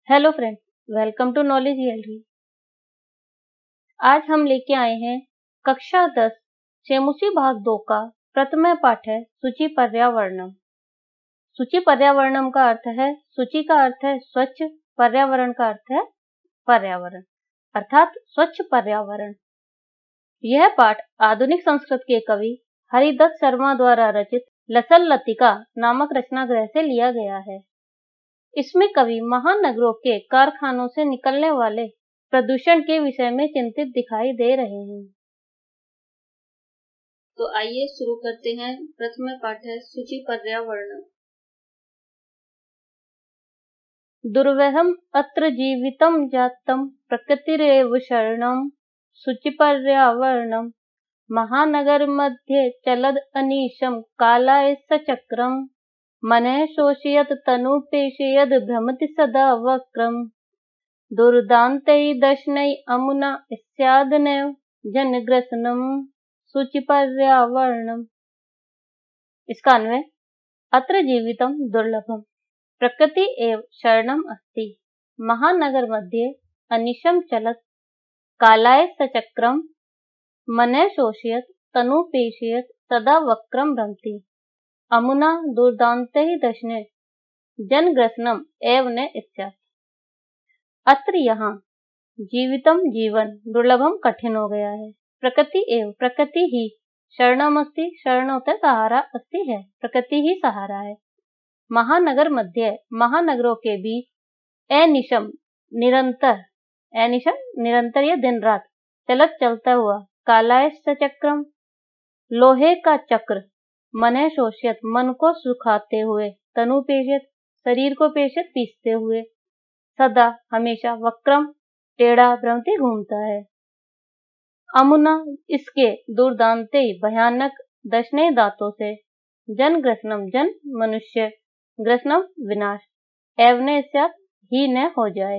Hello friends, welcome to Knowledge Gallery. आज हम लेके आए हैं कक्षा 10 चेमुसी भाग 2 का प्रथम पाठ है सूचि पर्यावरणम। सूचि पर्यावरणम का अर्थ है, सूचि का अर्थ है स्वच्छ, पर्यावरण का अर्थ है पर्यावरण अर्थात स्वच्छ पर्यावरण। यह पाठ आधुनिक संस्कृत के कवि हरिदत्त शर्मा द्वारा रचित लसल लतिका नामक रचनाग्रह से लिया गया है। इसमें कवि महानगरों के कारखानों से निकलने वाले प्रदूषण के विषय में चिंतित दिखाई दे रहे हैं। तो आइए शुरू करते हैं। प्रथम पाठ है सूचि पर्यावरणम। दुर्वहम अत्र जीवितम जातम प्रकृतिरेव शरणम सूचि पर्यावरणम। महानगर मध्ये चलद अनीशम कालाय सचक्रम। मनः शोषयत तनुपेशयद भ्रमति सदा वक्रम। दुर्दान्तै दशनै अमुना स्यादनैव जनग्रसनम सूचि पर्यावरणम। इसका अन्वय, अत्र जीवितम दुर्लभम प्रकृति एव शरणम अस्ति। महानगर मध्ये अनिशम चलत कालाय सचक्रम। मनः शोषयत तनुपेशयत सदा वक्रम भ्रमति। अमुना दुर्दान्तैः दशने जनग्रसनम एव न इत्यात्। अत्र यहाँ जीवितम जीवन, दुर्लभम कठिन हो गया है, प्रकृति एव प्रकृति ही, शरणम अस्ति, शरण होता है सहारा, अस्ति है प्रकृति ही सहारा है। महानगर मध्य, महानगरों के बीच, अनिशम निरंतर, अनिशम निरंतर या दिन रात, चलत चलता हुआ, कालाय सचक्रम लोहे का चक्र, मनः शोषयत मन को सुखाते हुए, तनु पेशयत शरीर को पेशयत पीसते हुए, सदा हमेशा, वक्रम टेढ़ा भ्रमति घूमता है। अमुना इसके दुर्दांते भयानक, दशने दांतों से, जन ग्रसनम जन मनुष्य, ग्रसनम विनाश, एवने स्यात् ही न हो जाए।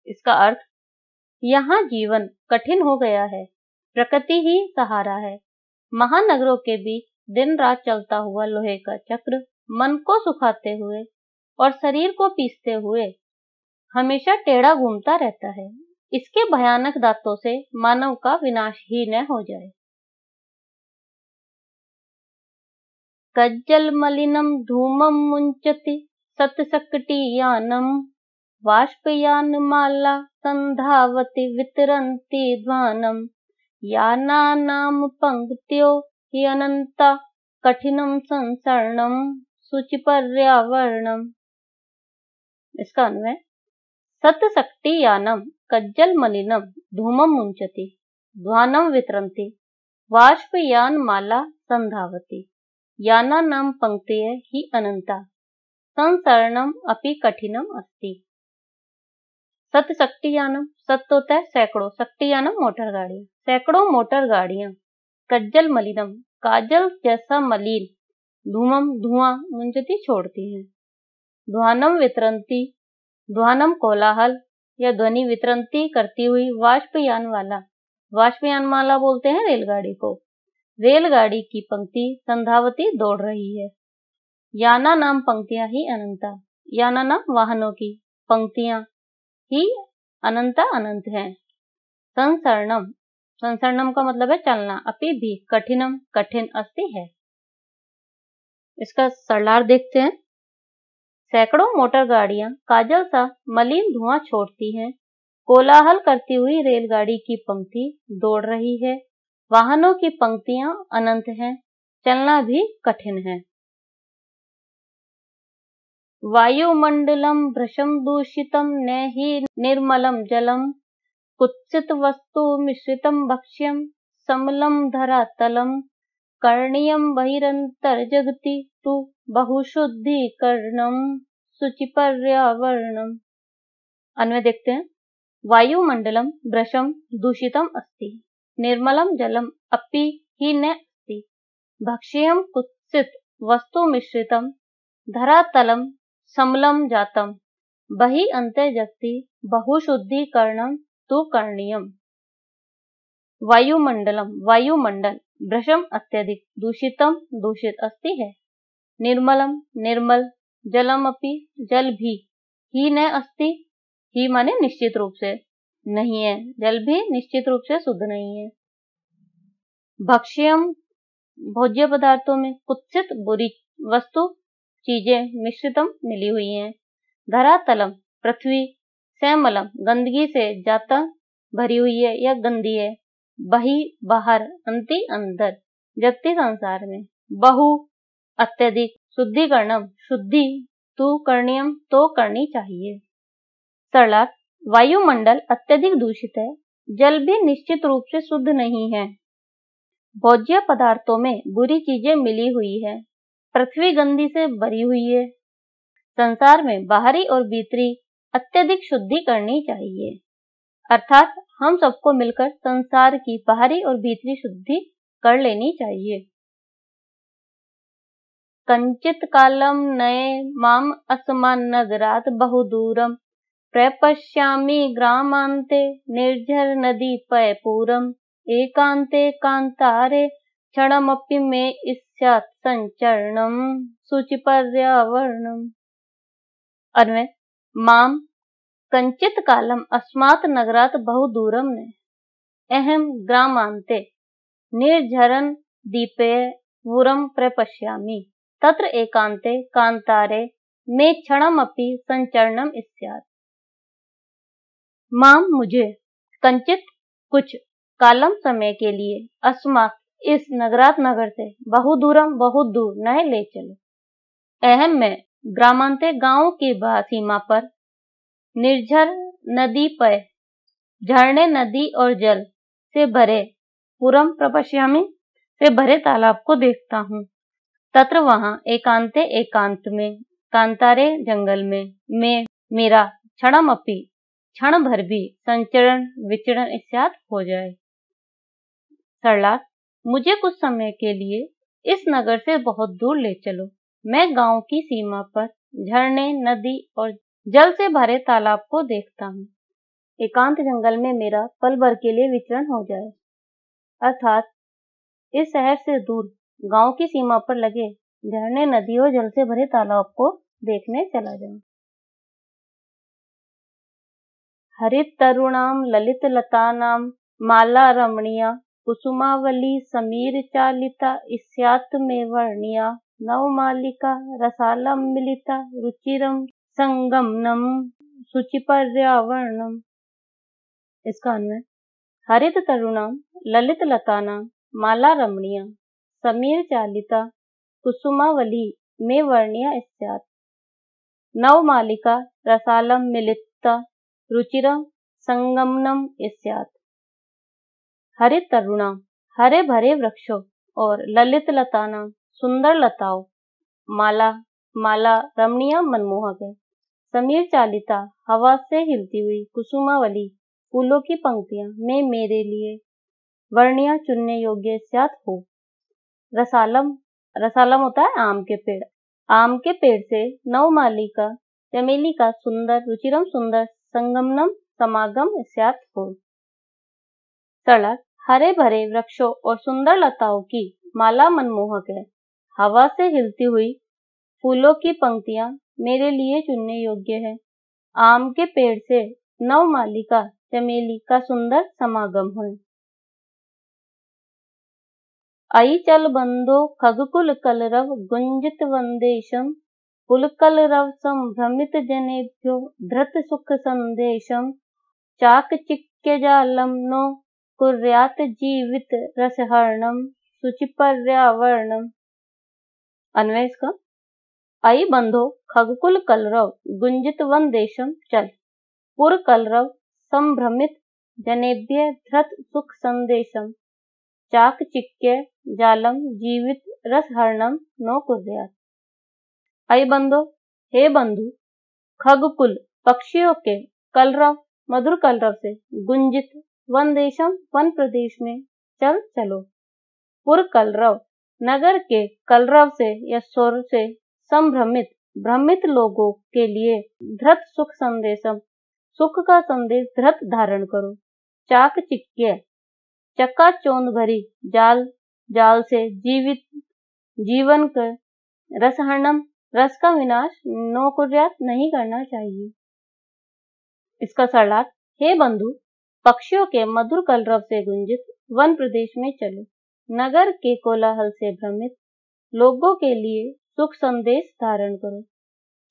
इसका अर्थ, यहाँ जीवन कठिन हो गया है, प्रकृति ही सहारा है। महानगरों के बीच दिन रात चलता हुआ लोहे का चक्र मन को सुखाते हुए और शरीर को पीसते हुए हमेशा टेढ़ा घूमता रहता है। इसके भयानक दांतों से मानव का विनाश ही न हो जाए। कज्जल मलिनम धूमम मुंचति सतसकटियानम। वाष्पयान माला संधावति वितरन्ति ध्वानम। यानानाम पंक्त्यो हि अनंता कठिनम संसरणम सूचि पर्यावरणम। इसका अन्वय, सतशक्ति यानम कज्जल मलिनम धूमम मुंचति ध्वानम वितरन्ति। वाष्पयान माला संधावति। यानानाम पंक्त्य हि अनंता संसरणम अपि कठिनम अस्ति। सतशक्तियानम, सत्य होता है सैकड़ों, शक्तियानम मोटर गाड़ियां, सैकड़ों मोटर गाड़ियां। कज्जल मलिनम काजल जैसा मलिन, धूमम धुआं, मुंचति छोड़ती हैं। ध्वानम वितरन्ति, ध्वानम कोलाहल या ध्वनि, वितरन्ति करती हुई, वाष्पयान वाला, वाष्पयान माला बोलते हैं रेलगाड़ी को, रेलगाड़ी की पंक्ति, संधावती दौड़ रही है। याना नाम पंक्तियां ही अनंता, याना नाम वाहनों की, पंक्तियां ही अनंता अनंत है। संसरणम, संसरणम का मतलब है चलना, अपि भी, कठिनम कठिन, अस्ति है। इसका सरलार देखते हैं। सैकड़ों मोटर गाड़ियां काजल सा मलिन धुआं छोड़ती हैं। कोलाहल करती हुई रेलगाड़ी की पंक्ति दौड़ रही है। वाहनों की पंक्तियां अनंत हैं, चलना भी कठिन है। वायुमंडलम भ्रशम दूषितम न हि निर्मलम जलम। कुत्सित वस्तु मिश्रितम भक्ष्यम समलम धरातलम। कर्णीयम बहिरंतर जगति तु बहुशुद्धीकरणम सूचि पर्यावरणम। अन्वय देखते हैं। वायुमंडलम भ्रशम दूषितम अस्ति, निर्मलम जलम अपि हि न अस्ति। भक्ष्यम कुत्सित वस्तु मिश्रितम धरातलम समलम जातम। बहि अंतर जगति बहुशुद्धीकरणम तु करणीयम। वायुमंडलम, वायुमंडल, भ्रशम अत्यधिक, दूषितम दूषित, अस्ति है, निर्मलम निर्मल, जलम अपि जल भी, ही न अस्ति, ही माने निश्चित रूप से नहीं है, जल भी निश्चित रूप से शुद्ध नहीं है। भक्ष्यम भोज्य पदार्थों में कुत्सित बुरी वस्तु चीजें मिश्रितम मिली हुई हैं। धरातलम पृथ्वी, श्यामलम गंदगी से जाता भरी हुई है या गंदी है। बही बाहर, अंति अंदर, जगती संसार में। बहु अत्यधिक, शुद्धिकरणम शुद्धि, तु करणीयम तो करनी चाहिए। सरलार्थ वायुमंडल अत्यधिक दूषित है, जल भी निश्चित रूप से शुद्ध नहीं है। भोज्य पदार्थों में बुरी चीजें मिली हुई है, पृथ्वी गंदी से भरी हुई है। संसार में बाहरी और भीतरी अत्यधिक शुद्धि करनी चाहिए, अर्थात हम सबको मिलकर संसार की बाहरी और भीतरी शुद्धि कर लेनी चाहिए। कंचित कालम नये माम अस्मान नगरात बहुदूरम प्रपश्यामि ग्रामांते निर्झर नदी पयपूरम एकांते कांतारे क्षणमपि मे स्यात् संचरणम शुचिपर्यावरणम। अन्वय माम कंचित कालम अस्मात् नगरात् बहुदूरम ने अहम ग्रामांते निर्झरन दीपे पूरम प्रपश्यामि तत्र एकांते कांतारे मे क्षणमपि संचरणम स्यात्। माम मुझे, कंचित कुछ, कालम समय के लिए, अस्मात् इस नगरात नगर से, बहुदूरम बहुत दूर न ले चलो। अहम में ग्रामांते गांव की सीमा पर, निर्झर नदी पर झरने नदी और जल से भरे, पूरम प्रपश्यामि से भरे तालाब को देखता हूँ। तत्र वहां एकांते एकांत में, कांतारे जंगल में मेरा क्षणमपि क्षण भर भी संचरण विचरण स्यात् हो जाए। सरलार्थ मुझे कुछ समय के लिए इस नगर से बहुत दूर ले चलो। मैं गांव की सीमा पर झरने नदी और जल से भरे तालाब को देखता हूँ। एकांत जंगल में मेरा पल भर के लिए विचरण हो जाए, अर्थात इस शहर से दूर गांव की सीमा पर लगे झरने नदी और जल से भरे तालाब को देखने चला जाऊं। हरित तरुणाम ललित लतानाम माला रमणीया कुसुमावली समीर चालिता स्यात् मे वर्णिया नवमालिका रसालम मिलिता रुचिरम संगमनम शुचिपर्यावरणम। इसका अन्वय हरित तरुणाम ललित लतानाम माला रमणीया समीर चालिता कुसुमावली मे वर्णिया स्यात् नवमालिका रसालम मिलिता रुचिरम संगमनम स्यात्। हरित तरुणाम हरे भरे वृक्षों और ललित लतानाम सुंदर लताओं, माला रमणीय मनमोहक है, समीर चालिता हवा से हिलती हुई कुसुमावली फूलों की पंक्तियां में मेरे लिए वर्णिया चुनने योग्य स्यात् हो। रसालम होता है आम के पेड़, आम के पेड़ से नवमालिका चमेली का सुंदर रुचिरम सुंदर संगमनम समागम स्यात् हो। सरला हरे भरे वृक्षों और सुंदर लताओं की माला मनमोहक है, हवा से हिलती हुई फूलों की पंक्तियां मेरे लिए चुनने योग्य है। आम के पेड़ से नवमालिका चमेली का सुंदर समागम है। आई चल बंदो खगकुल कलरव गुंजित वंदेशम पुलकलरव संभ्रमित जनेभ्यो धृत सुख संदेशम चाकचिक्य जालम नो कुर्यात जीवित रसहरणम शुचिपर्यावरणम। अन्वय इसका आई बंधो खगकुल कलरव गुंजित वन देशम चल पुर कलरव संभ्रमित जनेभ्य धृत सुख संदेशम चाकचिक्य जालम जीवित रसहरणम नो कुर्यात। आई बंधो हे बंधु, खगकुल पक्षियों के, कलरव मधुर कलरव से, गुंजित वन देशम वन प्रदेश में चल चलो। पुर कलरव नगर के कलरव से या स्वर से संभ्रमित भ्रमित लोगों के लिए धृत सुख संदेशम सुख का संदेश धृत धारण करो। चाकचिक्य चकाचौंध भरी जाल से जीवित जीवन कर रसहरणम रस का विनाश नो कुर्यात नहीं करना चाहिए। इसका सरलार्थ, हे बंधु, पक्षियों के मधुर कलरव से गुंजित वन प्रदेश में चलो। नगर के कोलाहल से भ्रमित लोगों के लिए सुख संदेश धारण करो।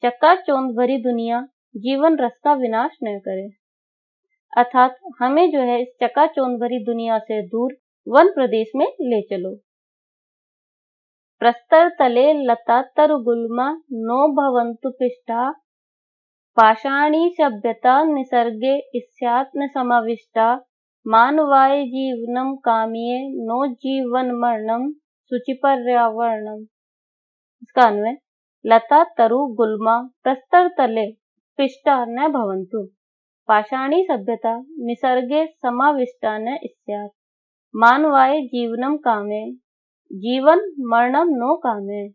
चकाचौंध भरी दुनिया जीवन रस का विनाश न करे। अर्थात हमें जो है इस चकाचौंध भरी दुनिया से दूर वन प्रदेश में ले चलो। प्रस्तर तले लता तरुगुल्मा नो भवन्तु पिष्टा पाषाणी सभ्यता निसर्गे स्यात् न समाविष्टा मानवाय जीवनम कामिये नो जीवन मरणम शुचिपर्यावरणम। इसका अन्वय, लता तरु गुल्मा प्रस्तर तले पिष्टा न भवन्तु पाषाणी सभ्यता निसर्गे समाविष्टा न स्यात् मानवाय जीवनम कामे जीवन मरणम नो कामे।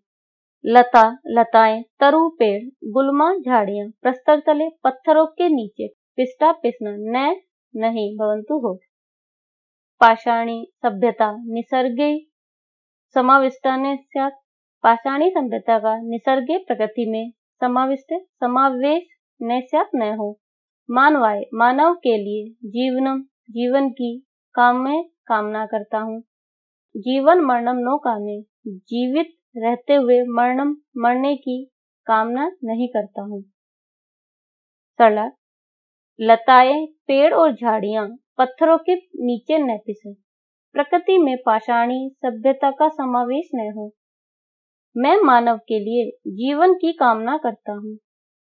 लता लताएं, तरु पेड़, गुल्मा झाड़ियां, प्रस्तर तले पत्थरों के नीचे, पिष्टा पिसना, न नहीं भवन्तु हो। पाषाणी सभ्यता निसर्गे समाविष्टा न स्यात्, पाषाणी सभ्यता का निसर्गे प्रकृति में समाविष्ट समावेश न स्यात् न हो। मानवाय मानव के लिए, जीवनम जीवन की, कामे कामना करता हूँ, जीवन मरणम नो कामे जीवित रहते हुए मरणम मरने की कामना नहीं करता हूँ। सरला, लताएं, पेड़ और झाड़ियां पत्थरों के नीचे न पिसे, प्रकृति में पाषाणी सभ्यता का समावेश न हो। मैं मानव के लिए जीवन की कामना करता हूँ,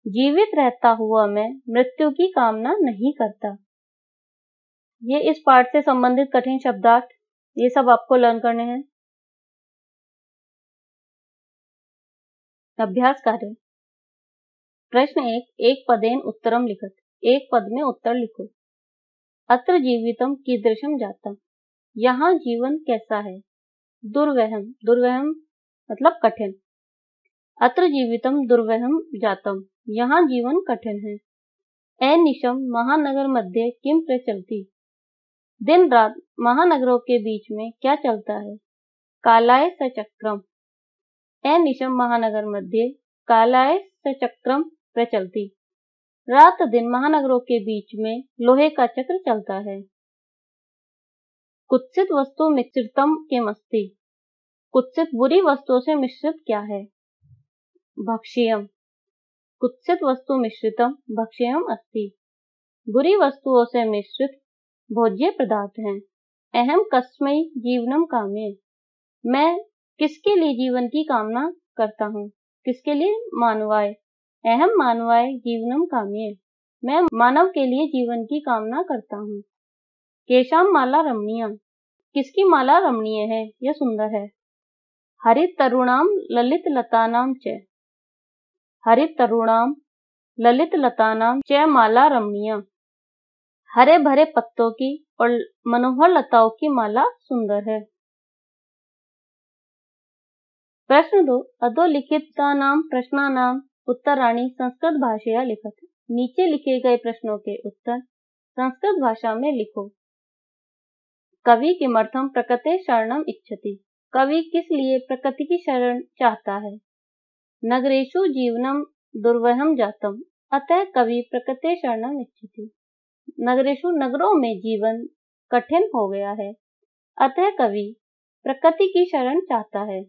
जीवित रहता हुआ मैं मृत्यु की कामना नहीं करता। ये इस पाठ से संबंधित कठिन शब्दार्थ, ये सब आपको लर्न करने हैं। अभ्यास कार्य। प्रश्न 1, एक पदेन उत्तरम लिखत। एक पद में उत्तर लिखो। अत्र जीवितम कीदृशम जातम, यहाँ जीवन कैसा है। दुर्वहम, दुर्वहम मतलब कठिन। अत्र जीवितम दुर्वहम जातम, यहाँ जीवन कठिन है। अनिशम महानगर मध्य किम प्रचलति, दिन रात महानगरों के बीच में क्या चलता है। कालाय सचक्रम, अनिशम महानगर मध्य कालाय सचक्रम प्रचलति, रात दिन महानगरों के बीच में लोहे का चक्र चलता है। कुत्सित वस्तु मिश्रितम किमस्ति, कुत्सित बुरी वस्तुओं से मिश्रित क्या है। भक्ष्यम, कुत्सित वस्तु मिश्रितम भक्ष्यम अस्ति, बुरी वस्तुओं से मिश्रित भोज्य पदार्थ हैं। अहम कस्मै जीवनम कामे, मैं किसके लिए जीवन की कामना करता हूँ, किसके लिए। मानवाय, अहम मानवाय जीवनम कामे, मैं मानव के लिए जीवन की कामना करता हूँ। केशाम माला रमणीय, किसकी माला रमणीय है, यह सुंदर है। हरित तरुणाम ललित लतानाम च, हरित तरुणाम ललित लतानाम च माला रमणीय, हरे भरे पत्तों की और मनोहर लताओं की माला सुंदर है। प्रश्न 2, अधोलिखितानां प्रश्नानां उत्तराणि संस्कृत भाषया लिखत। नीचे लिखे गए प्रश्नों के उत्तर संस्कृत भाषा में लिखो। कवि किमर्थम प्रकृते शरणम इच्छति, कवि किस लिए प्रकृति की शरण चाहता है। नगरेषु जीवनम दुर्वहम जातम, अतः कवि प्रकृते शरणम इच्छति, नगरेषु नगरों में जीवन कठिन हो गया है, अतः कवि प्रकृति की शरण चाहता है।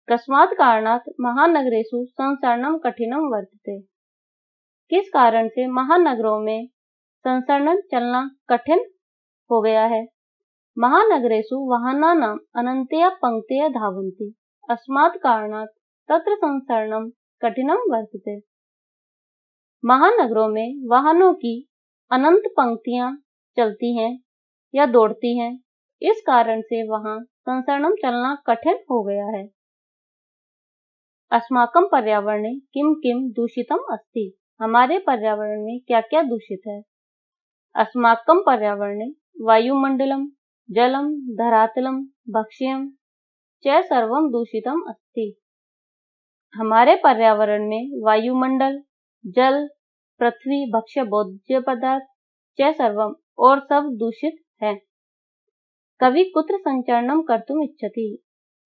कस्मात् कारणात् महानगरेषु संसरणम कठिनम वर्तते, किस कारण से महानगरों में संसरण चलना कठिन हो गया है। महानगरेषु वाहनानाम् अनन्तया पंक्तयः धावन्ति, अस्मात् कारणात् तत्र संसरणम कठिनम वर्तते, महानगरों में वाहनों की अनंत पंक्तियां चलती हैं या दौड़ती हैं, इस कारण से वहां संसरणम चलना कठिन हो गया है। अस्माकं पर्यावरणे किम किम दूषितम अस्ति, हमारे पर्यावरण में क्या क्या दूषित है। अस्माकं पर्यावरणे वायुमंडलम जलम धरातलम भक्ष्यम च सर्वम दूषितम अस्ति, हमारे पर्यावरण में वायुमंडल, जल, पृथ्वी, भक्ष्य भोज्य पदार्थ च सर्वम और सब दूषित है। कवि कुत्र संचरणम कर्तुम इच्छति,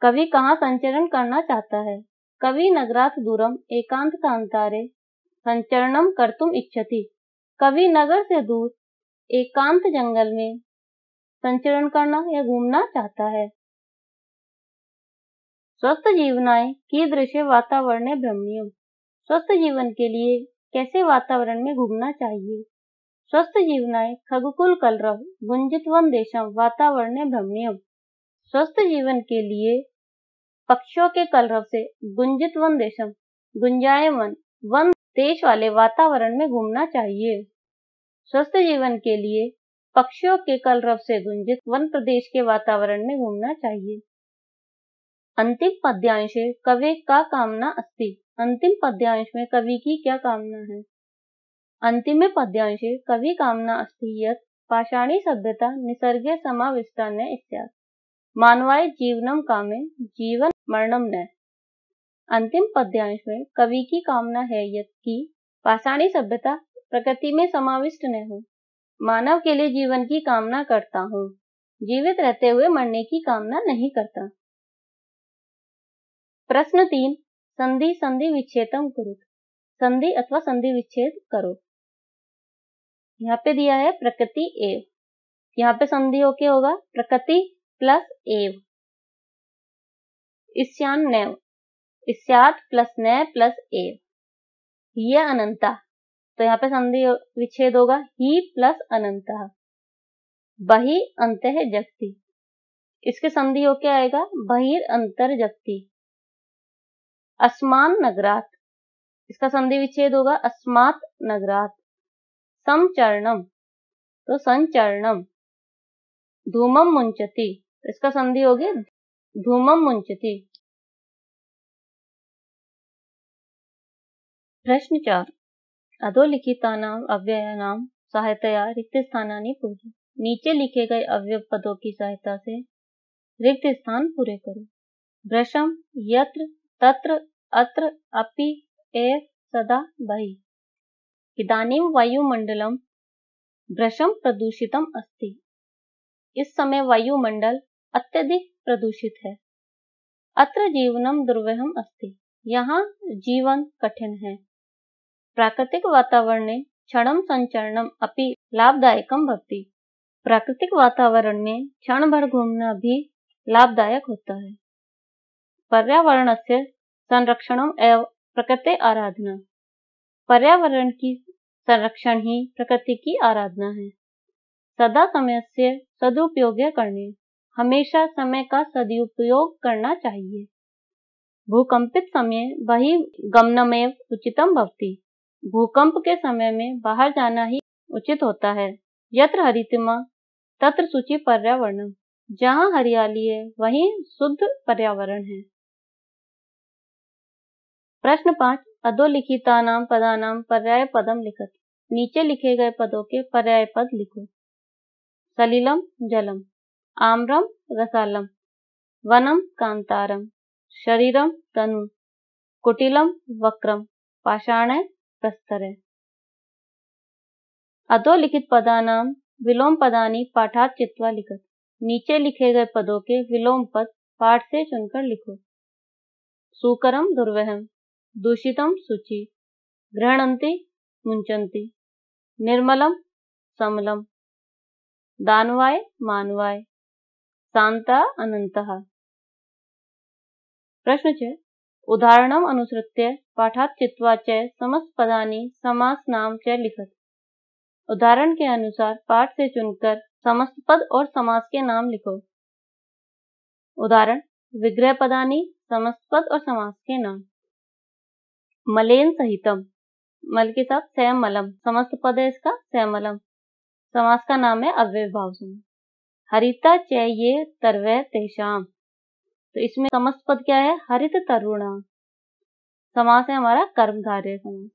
कवि कहाँ संचरण करना चाहता है। कवि नगरात् दूरम एकांत कांतारे संचरणम कर्तुम इच्छति, कवि नगर से दूर एकांत जंगल में संचरण करना या घूमना चाहता है। स्वस्थ जीवनाय कीदृशे वातावरणे भ्रमणीयम्। स्वस्थ जीवन के लिए कैसे वातावरण में घूमना चाहिए। स्वस्थ जीवनाय खगकुल कलरव गुंजितवन देशम वातावरणे भ्रमणीयम्। स्वस्थ जीवन के लिए पक्षियों के कलरव से गुंजितवन देशम गुंजायमान वन देश वाले वातावरण में घूमना चाहिए। स्वस्थ जीवन के लिए पक्षियों के कलरव से गुंजित वन प्रदेश के वातावरण में घूमना चाहिए। अंतिम पद्यांशे कवि का कामना अस्ति। अंतिम पद्यांश में कवि की क्या कामना है। अंतिमे पद्यांशे कवि कामना अस्ति यत् पाषाणी सभ्यता निसर्गे समाविष्टा न स्यात्। मानवाय जीवनम कामे जीवन मरणम न। अंतिम पद्यांश में कवि की कामना है कि पाषाणी सभ्यता प्रकृति में समाविष्ट न हो। मानव के लिए जीवन की कामना करता हूँ, जीवित रहते हुए मरने की कामना नहीं करता। प्रश्न 3 संधि संधि विच्छेदम कुरु। संधि अथवा संधि विच्छेद करो। यहाँ पे दिया है प्रकृति एव, यहाँ पे संधि होके होगा प्रकृति प्लस एव। ईशान नैव, ईस्यात् प्लस न प्लस एव। ये अनंता, तो यहाँ पे संधि विच्छेद होगा ही प्लस अनंता। बहि अंतः जगति, इसके संधि होके आएगा बहिर अंतर जगति। अस्मान नगरात, इसका संधि विच्छेद होगा अस्मात् नगरात। समचरणम, तो संचरणम। धूमम मुंचति, इसका संधि होगी धूमम मुंचति। प्रश्न 4 अधोलिखितानां अव्ययानां सहायतया रिक्त स्थानानि पूरय। नीचे लिखे गए अव्यय पदों की सहायता से रिक्त स्थान पूरे करो। भृशम यत्र तत्र अत्र अपि एव सदा बहि। इदानीं वायुमंडलम भृशम प्रदूषितम अस्ति। इस समय वायुमंडल अत्यधिक प्रदूषित है। अत्र जीवनम दुर्वहम अस्ति, यहाँ जीवन कठिन है। प्राकृतिक वातावरणे क्षणम संचरणम अपि लाभदायकम भवति। प्राकृतिक वातावरण में क्षण भर घूमना भी लाभदायक होता है। पर्यावरणस्य संरक्षणम एवं प्रकृति आराधना। पर्यावरण की संरक्षण ही प्रकृति की आराधना है। सदा समयस्य सदुपयोग करने, हमेशा समय का सदुपयोग करना चाहिए। भूकंपित समय बहि गमनमेव उचितम भवति। भूकंप के समय में बाहर जाना ही उचित होता है। यत्र हरितिमा तत्र शुचि पर्यावरणम। जहाँ हरियाली है वहीं शुद्ध पर्यावरण है। प्रश्न 5 अधोलिखितानां पदानां पर्याय पदम लिखत। नीचे लिखे गए पदों के पर्याय पद लिखो। सलिलम जलम, आम्रम रसालम, वनम कांतारम, शरीरम तनु, कुटिलम वक्रम, पाषाण प्रस्तरे। अधोलिखित पदानां विलोम पदानि पाठात् चित्वा लिखत। नीचे लिखे गए पदों के विलोम पद पाठ से चुनकर लिखो। सुकरम दुर्वहम, दूषितम शुचि, गृह्णन्ति मुंचन्ति, निर्मलम समलम, दानवाय मानवाय, शांता अनंतः। प्रश्न 6 उदाहरणम अनुसृत्य पाठात् चित्वा च समस्त पदानि समासनाम च लिखत। उदाहरण के अनुसार पाठ से चुनकर समस्त पद और समास के नाम लिखो। उदाहरण विग्रह पदानि समस्त पद और समास के नाम। मलेन सहितम, मल के साथ सैमलम, समस्त पद है इसका सैमलम। समास का नाम है अव्ययभाव समास। हरिता च ये तरवै तेषाम, तो इसमें समस्त पद क्या है हरित तरुणा। समास है हमारा कर्मधारय समास।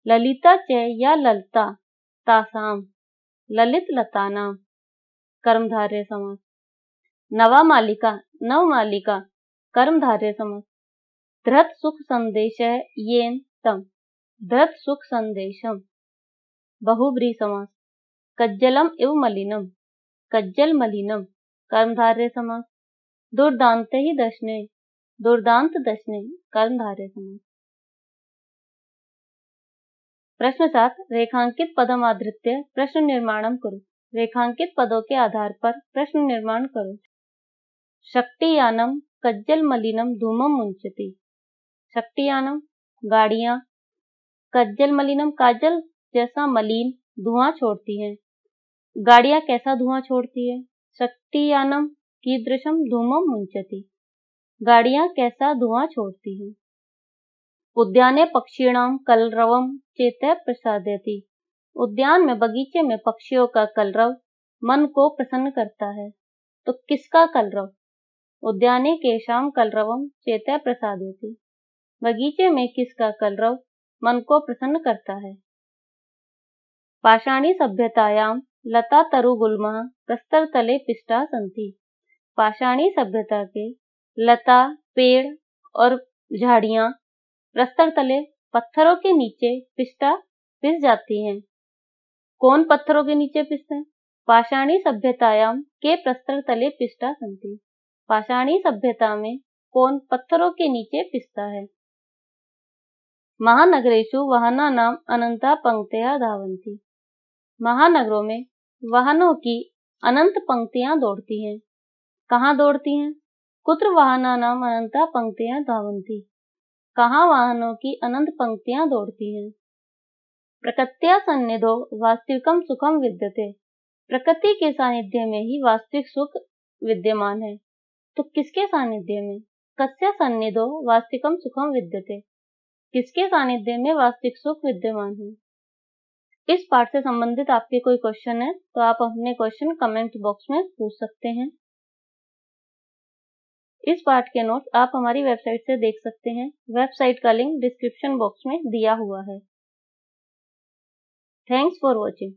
ललिता च या ललता तासाम, ललित लतानाम, कर्मधारय समास। नवा मालिका नवमालिका, कर्मधारय समास। धृत सुख संदेश येन तम, धृत सुख संदेशम, बहुब्री समास। कज्जलम इव मलिनम, कज्जल मलिनम, कर्मधारय समास। दुर्दांत ही दशने, दुर्दांत दशने, कर्मधारय समास। प्रश्न 7, रेखांकित पदमाधृत्य प्रश्न निर्माणम करो। रेखांकित पदों के आधार पर प्रश्न निर्माण करो। शक्तियानम कज्जल मलिनम धूमम मुंचति। शक्तियानम गाड़ियां, कज्जल मलिनम काजल जैसा मलिन धुआं छोड़ती हैं। गाड़ियां कैसा धुआं छोड़ती है? शक्तियानम कीदृशम धूमम मुंचति। गाड़ियां कैसा धुआं छोड़ती हैं। उद्याने पक्षिणाम कलरवम चेतः प्रसादयति। उद्यान में, बगीचे में पक्षियों का कलरव मन को प्रसन्न करता है। तो किसका कलरव? उद्याने केशाम कलरवम चेतः प्रसादयति। बगीचे में किसका कलरव मन को प्रसन्न करता है? पाषाणी सभ्यतायां लता तरुगुल्मः प्रस्तरतले पिष्टा सन्ति। पाषाणी सभ्यता के लता, पेड़ और झाड़ियां प्रस्तर तले पत्थरों के नीचे पिस जाती हैं। कौन पत्थरों के नीचे पिसते हैं? पाषाणी सभ्यतायाम के प्रस्तर तले पिष्टा सन्ति। पाषाणी सभ्यता में कौन पत्थरों के नीचे पिसता है? महानगरेषु वाहनानाम अनंता पंक्तयः धावन्ति। महानगरों में वाहनों की अनंत पंक्तियां दौड़ती हैं। कहाँ दौड़ती हैं? कुत्र वाहनानाम अनंता पंक्तयः धावन्ति। कहाँ वाहनों की अनंत पंक्तियां दौड़ती हैं? प्रकृत्या सन्निधौ वास्तविकम सुखम विद्यते। प्रकृति के सानिध्य में ही वास्तविक सुख विद्यमान है। तो किसके सानिध्य में? कस्य सन्निधौ वास्तविकम सुखम विद्यते। किसके सानिध्य में वास्तविक सुख विद्यमान है? इस पाठ से संबंधित आपके कोई क्वेश्चन है तो आप अपने क्वेश्चन कमेंट बॉक्स में पूछ सकते हैं। इस पाठ के नोट्स आप हमारी वेबसाइट से देख सकते हैं। वेबसाइट का लिंक डिस्क्रिप्शन बॉक्स में दिया हुआ है। Thanks for watching.